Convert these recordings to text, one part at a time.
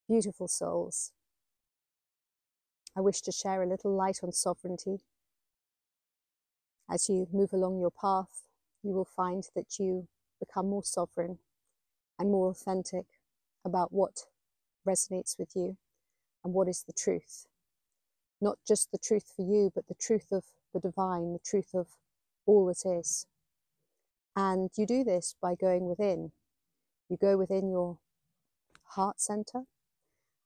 Beautiful souls. I wish to share a little light on sovereignty. As you move along your path, you will find that you become more sovereign and more authentic about what resonates with you and what is the truth. Not just the truth for you, but the truth of the divine, the truth of all that is. And you do this by going within. You go within your heart center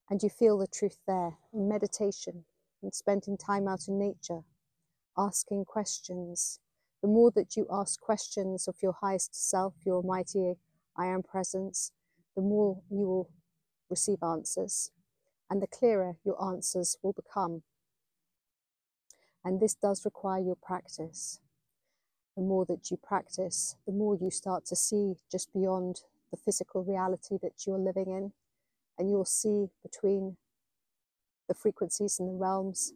and you feel the truth there in meditation and spending time out in nature, asking questions. The more that you ask questions of your highest self, your almighty I am presence, the more you will receive answers, and the clearer your answers will become. And this does require your practice. The more that you practice, the more you start to see just beyond the physical reality that you're living in, and you'll see between the frequencies and the realms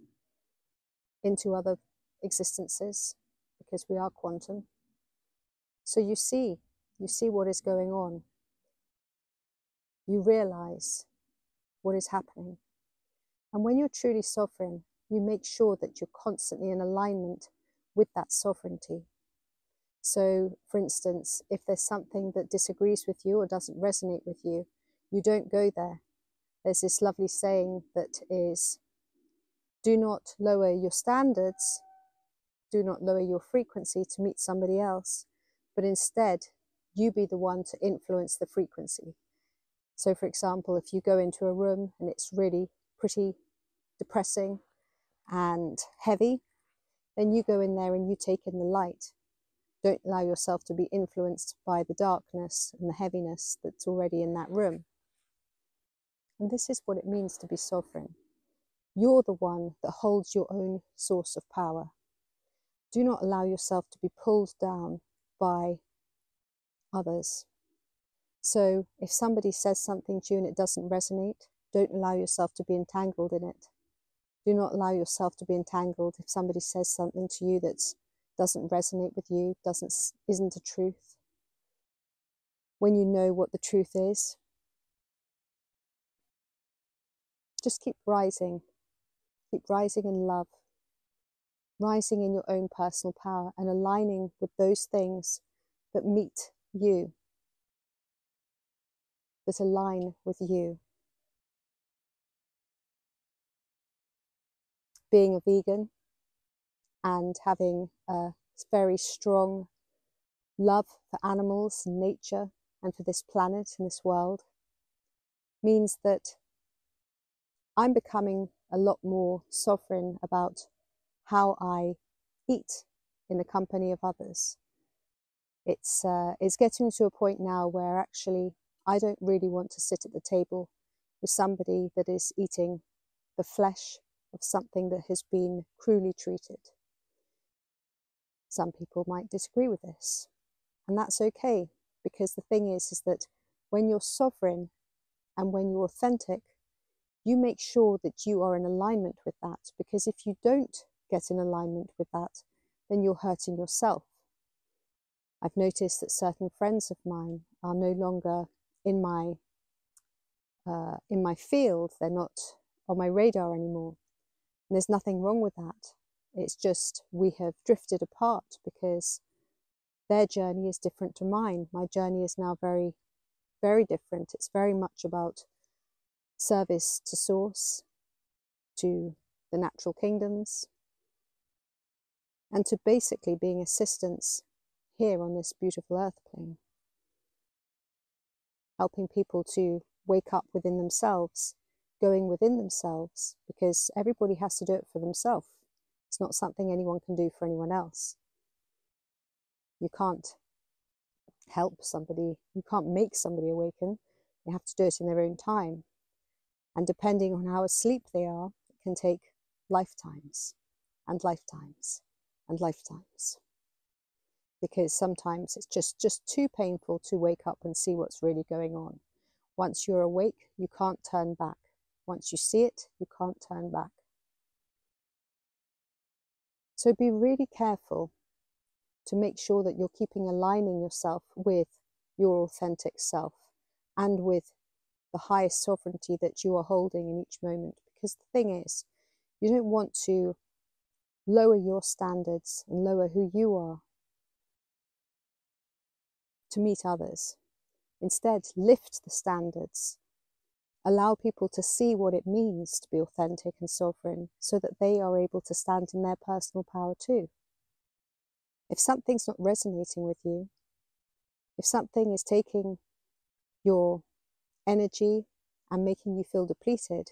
into other existences, because we are quantum. So you see what is going on. You realize what is happening. And when you're truly sovereign, you make sure that you're constantly in alignment with that sovereignty. So, for instance, if there's something that disagrees with you or doesn't resonate with you, you don't go there. There's this lovely saying that is, do not lower your standards, do not lower your frequency to meet somebody else, but instead, you be the one to influence the frequency. So, for example, if you go into a room and it's really pretty depressing and heavy, then you go in there and you take in the light. Don't allow yourself to be influenced by the darkness and the heaviness that's already in that room. And this is what it means to be sovereign. You're the one that holds your own source of power. Do not allow yourself to be pulled down by others. So if somebody says something to you and it doesn't resonate, don't allow yourself to be entangled in it. Do not allow yourself to be entangled if somebody says something to you that doesn't resonate with you, isn't a truth. When you know what the truth is, just keep rising in love, rising in your own personal power and aligning with those things that meet you, that align with you. Being a vegan and having a very strong love for animals and nature and for this planet and this world means that I'm becoming a lot more sovereign about how I eat in the company of others. It's getting to a point now where actually I don't really want to sit at the table with somebody that is eating the flesh of something that has been cruelly treated. Some people might disagree with this, and that's okay, because the thing is that when you're sovereign and when you're authentic, you make sure that you are in alignment with that, because if you don't get in alignment with that, then you're hurting yourself. I've noticed that certain friends of mine are no longer in my field. They're not on my radar anymore. And there's nothing wrong with that. It's just we have drifted apart because their journey is different to mine. My journey is now very, very different. It's very much about service to source, to the natural kingdoms, and to basically being assistants here on this beautiful earth plane, helping people to wake up within themselves, going within themselves, because everybody has to do it for themselves. It's not something anyone can do for anyone else. You can't help somebody, you can't make somebody awaken. They have to do it in their own time. And depending on how asleep they are, it can take lifetimes and lifetimes and lifetimes. Because sometimes it's just too painful to wake up and see what's really going on. Once you're awake, you can't turn back. Once you see it, you can't turn back. So be really careful to make sure that you're aligning yourself with your authentic self and with the highest sovereignty that you are holding in each moment. Because the thing is, you don't want to lower your standards and lower who you are to meet others. Instead, lift the standards. Allow people to see what it means to be authentic and sovereign so that they are able to stand in their personal power too. If something's not resonating with you, if something is taking your energy and making you feel depleted,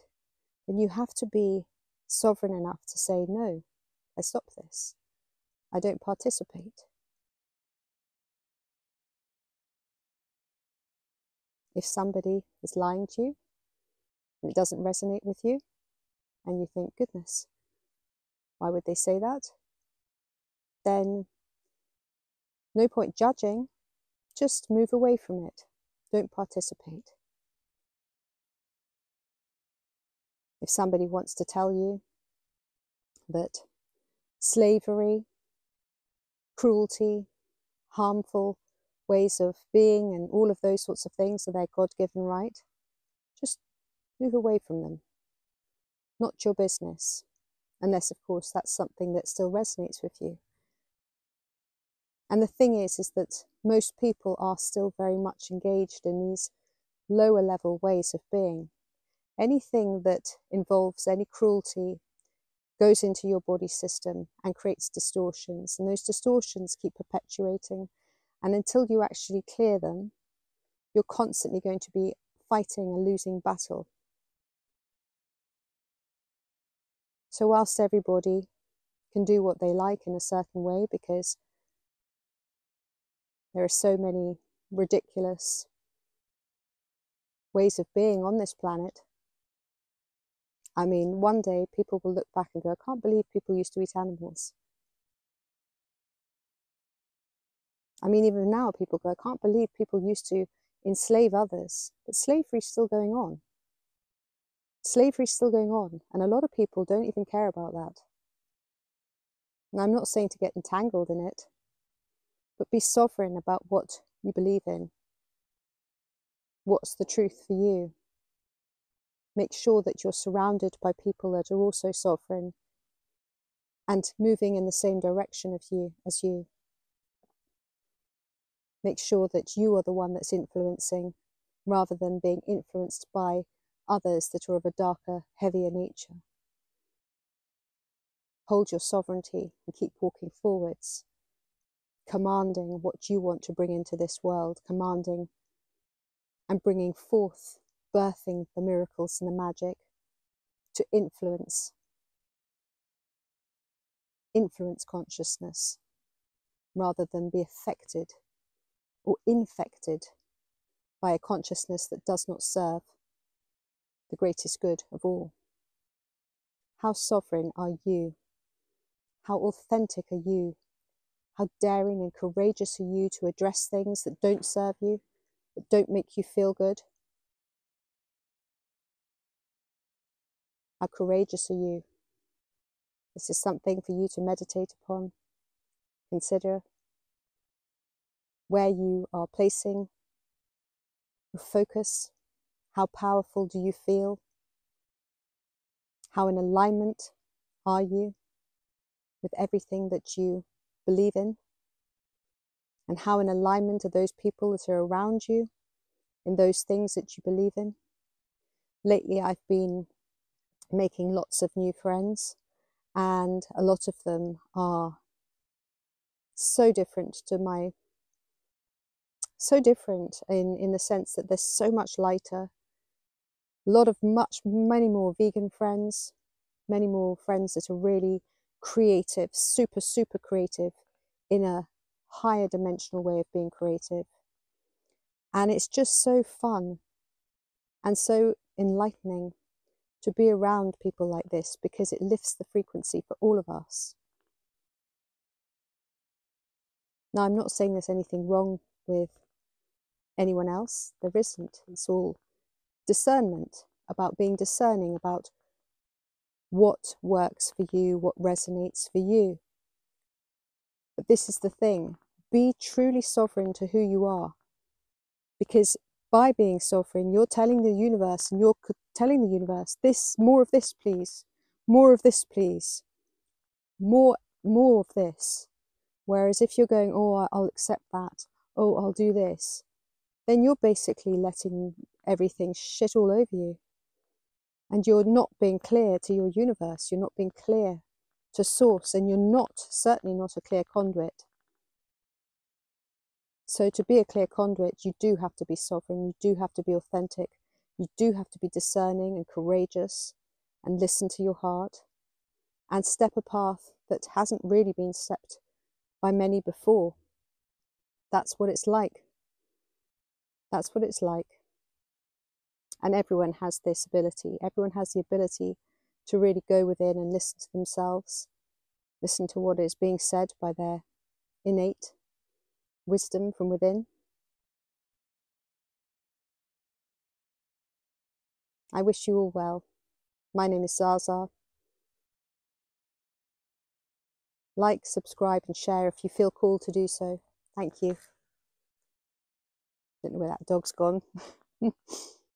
then you have to be sovereign enough to say, no, I stop this. I don't participate. If somebody is lying to you and it doesn't resonate with you, and you think, goodness, why would they say that? Then no point judging, just move away from it. Don't participate. If somebody wants to tell you that slavery, cruelty, harmful ways of being and all of those sorts of things are their God-given right, just move away from them. Not your business, unless of course that's something that still resonates with you. And the thing is that most people are still very much engaged in these lower level ways of being. Anything that involves any cruelty goes into your body system and creates distortions, and those distortions keep perpetuating, and until you actually clear them, you're constantly going to be fighting a losing battle. So whilst everybody can do what they like in a certain way, because there are so many ridiculous ways of being on this planet, I mean, one day people will look back and go, I can't believe people used to eat animals. I mean, even now people go, I can't believe people used to enslave others. But slavery's still going on. Slavery's still going on, and a lot of people don't even care about that. And I'm not saying to get entangled in it, but be sovereign about what you believe in. What's the truth for you? Make sure that you're surrounded by people that are also sovereign and moving in the same direction as you. Make sure that you are the one that's influencing, rather than being influenced by others that are of a darker, heavier nature. Hold your sovereignty and keep walking forwards, commanding what you want to bring into this world, commanding and bringing forth, birthing the miracles and the magic to influence consciousness, rather than be affected or infected by a consciousness that does not serve the greatest good of all. How sovereign are you? How authentic are you? How daring and courageous are you to address things that don't serve you, that don't make you feel good? How courageous are you? This is something for you to meditate upon. Consider where you are placing your focus. How powerful do you feel? How in alignment are you with everything that you believe in? And how in alignment are those people that are around you in those things that you believe in? Lately, I've been making lots of new friends, and a lot of them are so different in the sense that they're so much lighter. Many more vegan friends, many more friends that are really creative, super creative in a higher dimensional way of being creative. And it's just so fun and so enlightening to be around people like this, because it lifts the frequency for all of us. Now, I'm not saying there's anything wrong with anyone else. There isn't. It's all discernment, about being discerning about what works for you, what resonates for you. But this is the thing. Be truly sovereign to who you are, because by being sovereign, you're telling the universe, and you're telling the universe, this, more of this, please. More of this, please. More of this. Whereas if you're going, oh, I'll accept that, oh, I'll do this, then you're basically letting everything shit all over you. And you're not being clear to your universe, you're not being clear to source, and you're certainly not a clear conduit. So to be a clear conduit, you do have to be sovereign, you do have to be authentic, you do have to be discerning and courageous, and listen to your heart, and step a path that hasn't really been stepped by many before. That's what it's like. That's what it's like. And everyone has this ability. Everyone has the ability to really go within and listen to themselves, listen to what is being said by their innate wisdom from within. I wish you all well. My name is Zaza. Like, subscribe and share if you feel called to do so. Thank you. Don't know where that dog's gone.